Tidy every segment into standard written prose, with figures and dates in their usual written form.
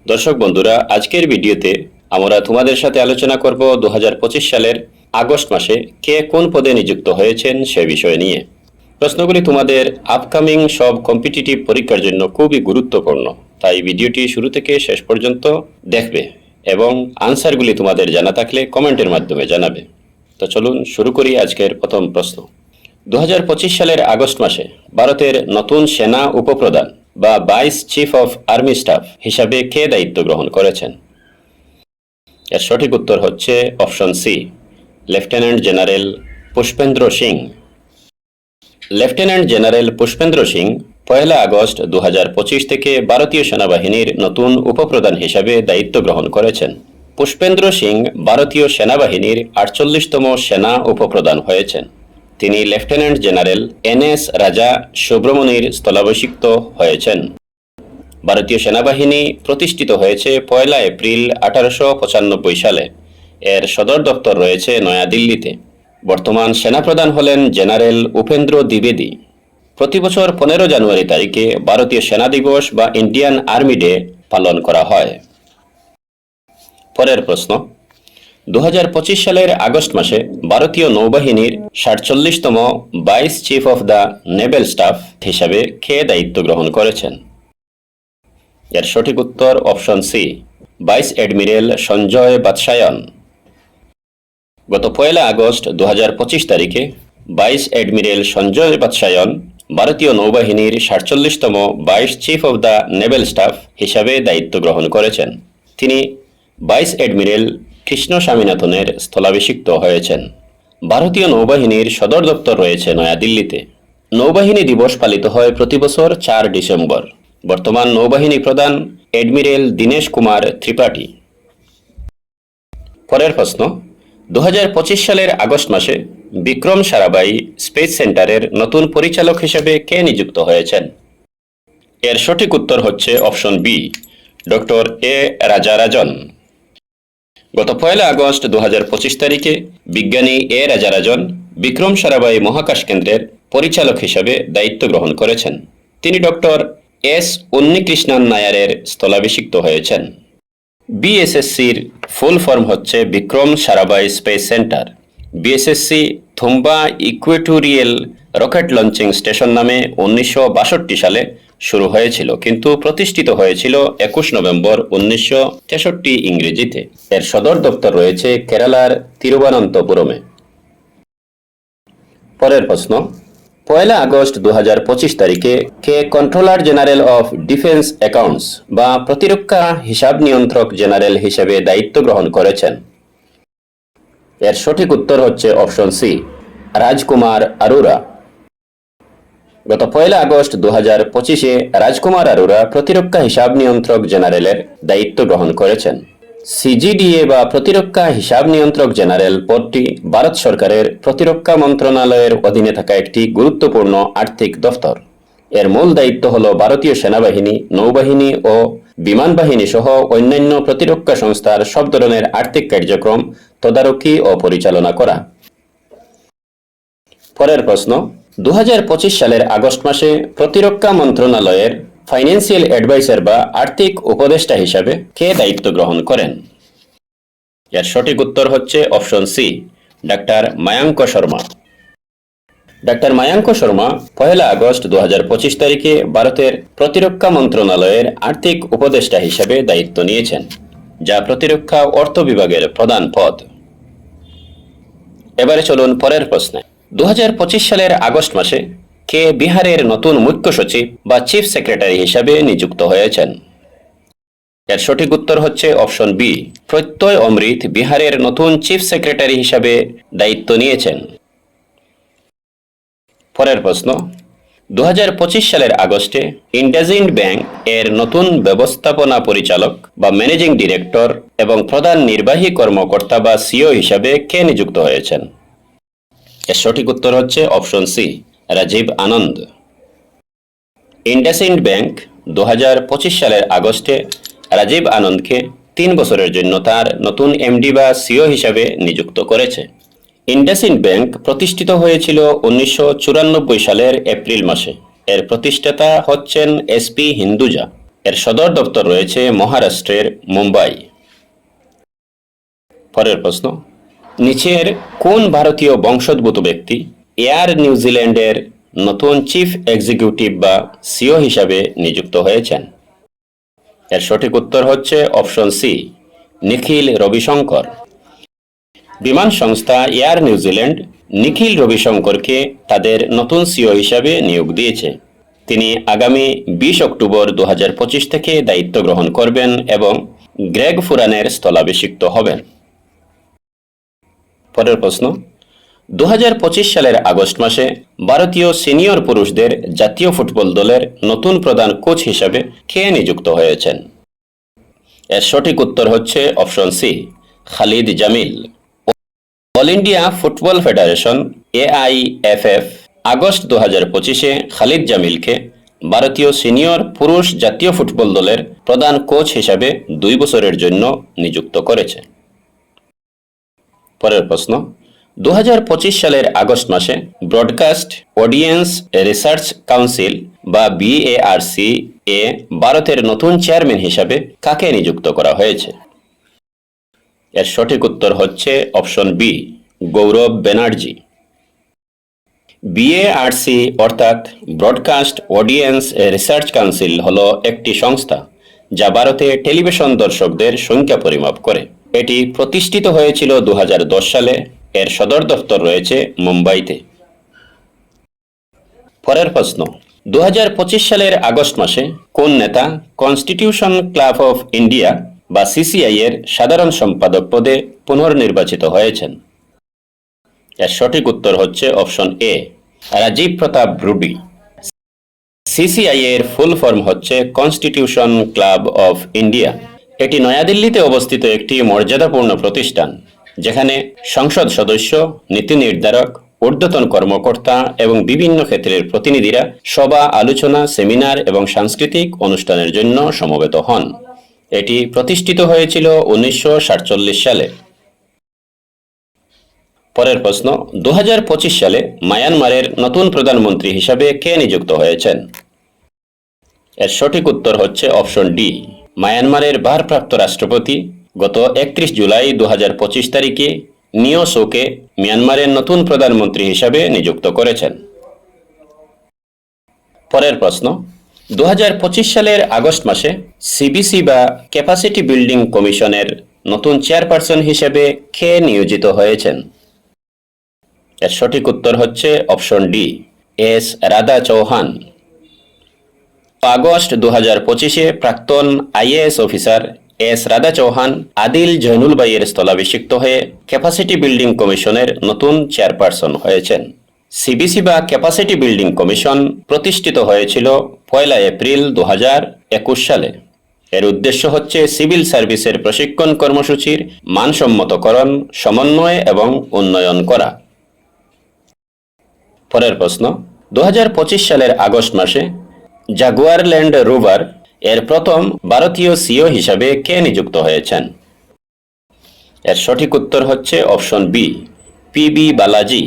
দর্শক বন্ধুরা, আজকের ভিডিওতে আমরা তোমাদের সাথে আলোচনা করব 2025 সালের আগস্ট মাসে কে কোন পদে নিযুক্ত হয়েছেন সে বিষয় নিয়ে। প্রশ্নগুলি তোমাদের আপকামিং সব কম্পিটিটিভ পরীক্ষার জন্য খুবই গুরুত্বপূর্ণ, তাই ভিডিওটি শুরু থেকে শেষ পর্যন্ত দেখবে এবং আনসারগুলি তোমাদের জানা থাকলে কমেন্টের মাধ্যমে জানাবে। তো চলুন শুরু করি আজকের প্রথম প্রশ্ন। 2025 সালের আগস্ট মাসে ভারতের নতুন সেনা উপপ্রধান বা vice chief of army staff হিসাবে কে দায়িত্ব গ্রহণ করেছেন? এর সঠিক উত্তর হচ্ছে option C, lieutenant general Pushpendra Singh. Lieutenant general Pushpendra Singh 1 August 2025 থেকে ভারতীয় সেনাবাহিনীর নতুন উপপ্রধান হিসাবে দায়িত্ব গ্রহণ করেছেন। পুষ্পেন্দ্র সিং ভারতীয় সেনাবাহিনীর 48তম সেনা উপপ্রধান হয়েছেন। তিনি লেফটেন্যান্ট জেনারেল এনএস রাজা সুব্রমণির স্থলাভিষিক্ত হয়েছেন। ভারতীয় সেনাবাহিনী প্রতিষ্ঠিত হয়েছে 1 এপ্রিল 1895 সালে। এর সদর দপ্তর রয়েছে নয়াদিল্লিতে। বর্তমান সেনাপ্রধান হলেন জেনারেল উপেন্দ্র দ্বিবেদী। প্রতি বছর 15 জানুয়ারি তারিখে ভারতীয় সেনা দিবস বা ইন্ডিয়ান আর্মি ডে পালন করা হয়। পরের প্রশ্ন। 2025 সালের আগস্ট মাসে ভারতীয় নৌবাহিনীর 47তম vice chief of the naval staff হিসাবে কে দায়িত্ব গ্রহণ করেছেন? এর সঠিক উত্তর option C, vice admiral Sanjay Vatsayan. গত 1 আগস্ট 2025 তারিখে ভাইস অ্যাডমিরাল সঞ্জয় বাৎসায়ন ভারতীয় নৌবাহিনীর 47তম vice chief of the naval staff হিসাবে দায়িত্ব গ্রহণ করেছেন। তিনি ভাইস অ্যাডমিরাল কৃষ্ণ স্বামীনাথনের স্থলাভিষিক্ত হয়েছেন। ভারতীয় নৌবাহিনীর সদর দপ্তর রয়েছে নয়াদিল্লিতে। নৌবাহিনী দিবস পালিত হয় প্রতি বছর 4 ডিসেম্বর। বর্তমান নৌবাহিনী প্রধান অ্যাডমিরাল দীনেশ কুমার ত্রিপাঠী। পরের প্রশ্ন। 2025 সালের আগস্ট মাসে বিক্রম সারাভাই স্পেস সেন্টারের নতুন পরিচালক হিসেবে কে নিযুক্ত হয়েছেন? এর সঠিক উত্তর হচ্ছে অপশন বি, ডক্টর এ রাজারাজন। গত 1 আগস্ট 2025 তারিখে বিজ্ঞানী এ রাজারাজন বিক্রম সারাভাই মহাকাশ কেন্দ্রের পরিচালক হিসেবে দায়িত্ব গ্রহণ করেছেন। তিনি ডক্টর এস উন্নিকৃষ্ণন নায়ারের স্থলাভিষিক্ত হয়েছেন। বিএসএসসির ফুল ফর্ম হচ্ছে Vikram Sarabhai space centre. VSSC Thumba equatorial rocket launching station নামে 1962 সালে শুরু হয়েছিল, কিন্তু প্রতিষ্ঠিত হয়েছিল 21 নভেম্বর 1963 ইংরেজিতে। এর সদর দপ্তর রয়েছে কেরালার তিরুবনন্তপুরমে। পরের প্রশ্ন। 1 আগস্ট 2025 তারিখে কে controller general of defence accounts বা প্রতিরক্ষা হিসাব নিয়ন্ত্রক জেনারেল হিসেবে দায়িত্ব গ্রহণ করেছেন? এর সঠিক উত্তর হচ্ছে অপশন সি, রাজকুমার আরোরা। গত 1 আগস্ট 2025-এ রাজকুমার আরোরা প্রতিরক্ষা হিসাব নিয়ন্ত্রক জেনারেলের দায়িত্ব গ্রহণ করেছেন। সিজিডিএ বা প্রতিরক্ষা হিসাব নিয়ন্ত্রক জেনারেল পদটি ভারত সরকারের প্রতিরক্ষা মন্ত্রণালয়ের অধীনে থাকা একটি গুরুত্বপূর্ণ আর্থিক দফতর। এর মূল দায়িত্ব হল ভারতীয় সেনাবাহিনী, নৌবাহিনী ও বিমান বাহিনী সহ অন্যান্য প্রতিরক্ষা সংস্থার সব ধরনের আর্থিক কার্যক্রম তদারকি ও পরিচালনা করা। পরের প্রশ্ন। 2025 সালের আগস্ট মাসে প্রতিরক্ষা মন্ত্রণালয়ের ফাইন্যান্সিয়াল অ্যাডভাইজার বা আর্থিক উপদেষ্টা হিসাবে কে দায়িত্ব গ্রহণ করেন? এর সঠিক উত্তর হচ্ছে option C, doctor Mayank Sharma. Doctor Mayank Sharma 1 August 2025 তারিখে ভারতের প্রতিরক্ষা মন্ত্রণালয়ের আর্থিক উপদেষ্টা হিসাবে দায়িত্ব নিয়েছেন, যা প্রতিরক্ষা অর্থ বিভাগের প্রধান পদ। এবারে চলুন পরের প্রশ্নে। 2025 সালের আগস্ট মাসে কে বিহারের নতুন মুখ্য সচিব বা চিফ সেক্রেটারি হিসাবে নিযুক্ত হয়েছেন? এর সঠিক উত্তর হচ্ছে অপশন বি, প্রত্যয় অমৃত বিহারের নতুন চিফ সেক্রেটারি হিসাবে দায়িত্ব নিয়েছেন। পরের প্রশ্ন। 2025 সালের আগস্টে ইন্ডাসইন্ড ব্যাংক এর নতুন ব্যবস্থাপনা পরিচালক বা ম্যানেজিং ডিরেক্টর এবং প্রধান নির্বাহী কর্মকর্তা বা সিও হিসাবে কে নিযুক্ত হয়েছেন? এর সঠিক উত্তর হচ্ছে অপশন সি, রাজীব আনন্দ। ইন্ডাসইন্ড ব্যাংক 2025 সালের আগস্টে রাজীব আনন্দকে 3 বছরের জন্য তার নতুন এমডি বা সিও হিসাবে নিযুক্ত করেছে। ইন্ডাসইন্ড ব্যাংক প্রতিষ্ঠিত হয়েছিল 1994 সালের এপ্রিল মাসে। এর প্রতিষ্ঠাতা হচ্ছেন এসপি হিন্দুজা। এর সদর দপ্তর রয়েছে মহারাষ্ট্রের মুম্বাই। পরের প্রশ্ন, নিচের কোন ভারতীয় বংশোদ্ভূত ব্যক্তি এয়ার নিউজিল্যান্ডের নতুন চিফ এক্সিকিউটিভ বা সিও হিসাবে নিযুক্ত হয়েছেন? এর সঠিক উত্তর হচ্ছে অপশন সি, নিখিল রবিশঙ্কর। বিমান সংস্থা এয়ার নিউজিল্যান্ড নিখিল রবিশঙ্করকে তাদের নতুন সিও হিসাবে নিয়োগ দিয়েছে। তিনি আগামী 20 অক্টোবর 2025 থেকে দায়িত্ব গ্রহণ করবেন এবং গ্রেগ ফুরানের স্থলাভিষিক্ত হবেন। পরের প্রশ্ন, 2025 সালের আগস্ট মাসে ভারতীয় সিনিয়র পুরুষদের জাতীয় ফুটবল দলের নতুন প্রধান কোচ হিসাবে কে নিযুক্ত হয়েছেন? এর সঠিক উত্তর হচ্ছে option C, Khalid Jamil. All India football federation AIFF August 2025-এ খালিদ জামিলকে ভারতীয় সিনিয়র পুরুষ জাতীয় ফুটবল দলের প্রধান কোচ হিসাবে 2 বছরের জন্য নিযুক্ত করেছে। পরের প্রশ্ন, 2025 সালের আগস্ট মাসে ব্রডকাস্ট অডিয়েন্স রিসার্চ কাউন্সিল বা BARC এ ভারতের নতুন চেয়ারম্যান হিসাবে কাকে নিযুক্ত করা হয়েছে? এর সঠিক উত্তর হচ্ছে অপশন বি, গৌরব ব্যানার্জি। BARC অর্থাৎ ব্রডকাস্ট অডিয়েন্স রিসার্চ কাউন্সিল হলো একটি সংস্থা যা ভারতে টেলিভিশন দর্শকদের সংখ্যা পরিমাপ করে। এটি প্রতিষ্ঠিত হয়েছিল 2010 সালে। এর সদর দপ্তর রয়েছে মুম্বাইতে। পরের প্রশ্ন, 2025 সালের আগস্ট মাসে কোন নেতা কনস্টিটিউশন ক্লাব অফ ইন্ডিয়া বা CCI এর সাধারণ সম্পাদক পদে পুনর্নির্বাচিত হয়েছেন? এর সঠিক উত্তর হচ্ছে option A, Rajiv Pratap Rudy. CCI এর ফুল ফর্ম হচ্ছে কনস্টিটিউশন ক্লাব অফ ইন্ডিয়া। এটি নয়াদিল্লিতে অবস্থিত একটি মর্যাদাপূর্ণ প্রতিষ্ঠান যেখানে সংসদ সদস্য, নীতি নির্ধারক, ঊর্ধ্বতন কর্মকর্তা এবং বিভিন্ন ক্ষেত্রের প্রতিনিধিরা সভা, আলোচনা, সেমিনার এবং সাংস্কৃতিক অনুষ্ঠানের জন্য সমবেত হন। এটি প্রতিষ্ঠিত হয়েছিল 1947 সালে। পরের প্রশ্ন, 2025 সালে মায়ানমারের নতুন প্রধানমন্ত্রী হিসাবে কে নিযুক্ত হয়েছেন? এর সঠিক উত্তর হচ্ছে অপশন ডি, মায়ানমারের ভারপ্রাপ্ত রাষ্ট্রপতি গত 31 জুলাই 2025 তারিখে নিও সোকে মিয়ানমারের নতুন প্রধানমন্ত্রী হিসাবে নিযুক্ত করেছেন। পরের প্রশ্ন, 2025 সালের আগস্ট মাসে CBC বা ক্যাপাসিটি বিল্ডিং কমিশনের নতুন চেয়ারপারসন হিসেবে কে নিয়োজিত হয়েছেন? এর সঠিক উত্তর হচ্ছে option D, S Radha Chauhan. August 2025-এ প্রাক্তন IAS officer S Radha Chauhan Adil Zainul ভাইয়ের স্থলাভিষিক্ত হয়ে ক্যাপাসিটি বিল্ডিং কমিশনের নতুন চেয়ারপারসন হয়েছেন। CBC বা ক্যাপাসিটি বিল্ডিং কমিশন প্রতিষ্ঠিত হয়েছিল 1 এপ্রিল 2021 সালে। এর উদ্দেশ্য হচ্ছে সিভিল সার্ভিসের প্রশিক্ষণ কর্মসূচির মানসম্মতকরণ, সমন্বয় এবং উন্নয়ন করা। পরের প্রশ্ন, 2025 সালের আগস্ট মাসে জাগুয়ার ল্যান্ড রোভার এর প্রথম ভারতীয় সিও হিসাবে কে নিযুক্ত হয়েছেন? এর সঠিক উত্তর হচ্ছে option B, PB Balaji.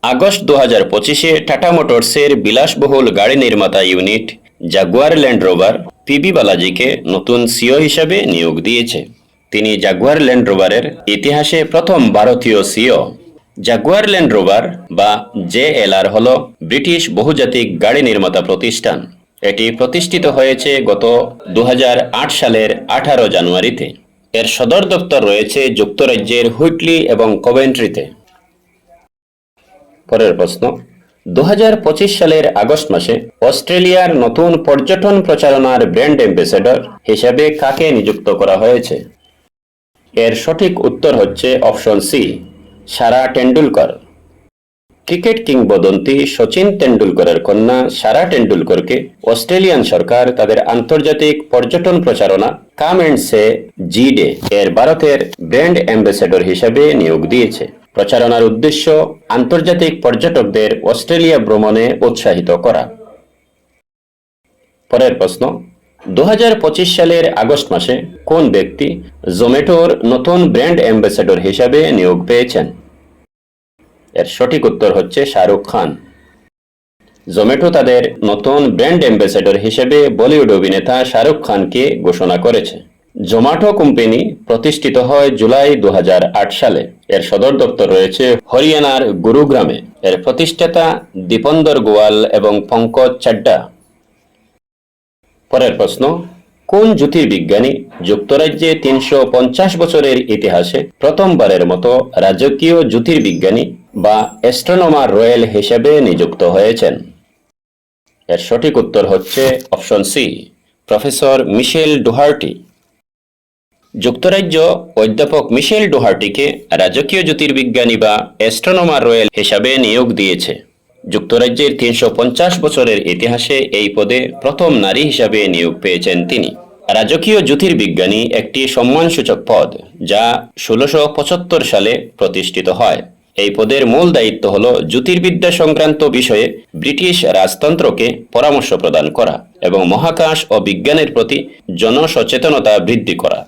August 2025-এ টাটা মোটরসের বিলাসবহুল গাড়ি নির্মাতা unit Jaguar Land Rover PB বালাজিকে নতুন সিও হিসাবে নিয়োগ দিয়েছে। তিনি জাগুয়ার ল্যান্ড রোভারের ইতিহাসে প্রথম ভারতীয় সিও। জাগুয়ার ল্যান্ড রোভার বা JLR হল ব্রিটিশ বহুজাতিক গাড়ি নির্মাতা প্রতিষ্ঠান। এটি প্রতিষ্ঠিত হয়েছে গত 2008 সালের 18 জানুয়ারিতে। এর সদর দপ্তর রয়েছে যুক্তরাজ্যের হুইটলি এবং কভেন্ট্রিতে। পরের প্রশ্ন, 2025 সালের আগস্ট মাসে অস্ট্রেলিয়ার নতুন পর্যটন প্রচারণার ব্র্যান্ড অ্যাম্বাসেডর হিসাবে কাকে নিযুক্ত করা হয়েছে? এর সঠিক উত্তর হচ্ছে অপশন সি, সারা টেন্ডুলকর। ক্রিকেট কিংবদন্তি সচিন তেন্ডুলকরের কন্যা সারা টেন্ডুলকরকে অস্ট্রেলিয়ান সরকার তাদের আন্তর্জাতিক পর্যটন প্রচারণা কাম অ্যান্ড সে জি-ডে এর ভারতের ব্র্যান্ড অ্যাম্বাসেডর হিসাবে নিয়োগ দিয়েছে। প্রচারণার উদ্দেশ্য আন্তর্জাতিক পর্যটকদের অস্ট্রেলিয়া ভ্রমণে উৎসাহিত করা। পরের প্রশ্ন, 2025 সালের আগস্ট মাসে কোন ব্যক্তি জোম্যাটোর নতুন ব্র্যান্ড অ্যাম্বাসেডর হিসাবে নিয়োগ পেয়েছেন? এর সঠিক উত্তর হচ্ছে শাহরুখ খান। জোম্যাটো তাদের নতুন ব্র্যান্ড অ্যাম্বাসেডর হিসেবে বলিউড অভিনেতা শাহরুখ খানকে ঘোষণা করেছে। জোম্যাটো কোম্পানি প্রতিষ্ঠিত হয় জুলাই 2008 সালে। এর সদর দপ্তর রয়েছে হরিয়ানার গুরুগ্রামে। এর প্রতিষ্ঠাতা দীপন্দর গোয়াল এবং পঙ্কজ চাড্ডা। পরের প্রশ্ন, কোন জ্যোতির্বিজ্ঞানী যুক্তরাজ্যে 350 বছরের ইতিহাসে প্রথমবারের মতো রাজকীয় জ্যোতির্বিজ্ঞানী বা অ্যাস্ট্রোনমার রয়্যাল হিসেবে নিযুক্ত হয়েছেন? এর সঠিক উত্তর হচ্ছে অপশন সি, প্রফেসর মিশেল ডোহার্টি। যুক্তরাজ্য অধ্যাপক মিশেল ডোহার্টিকে রাজকীয় জ্যোতির্বিজ্ঞানী বা অ্যাস্ট্রোনমার রয়্যাল হিসাবে নিয়োগ দিয়েছে। যুক্তরাজ্যের 350 বছরের ইতিহাসে এই পদে প্রথম নারী হিসাবে নিয়োগ পেয়েছেন তিনি। রাজকীয় জ্যোতির্বিজ্ঞানী একটি সম্মানসূচক পদ যা 1675 সালে প্রতিষ্ঠিত হয়। এই পদের মূল দায়িত্ব হল জ্যোতির্বিদ্যা সংক্রান্ত বিষয়ে ব্রিটিশ রাজতন্ত্রকে পরামর্শ প্রদান করা এবং মহাকাশ ও বিজ্ঞানের প্রতি জনসচেতনতা বৃদ্ধি করা।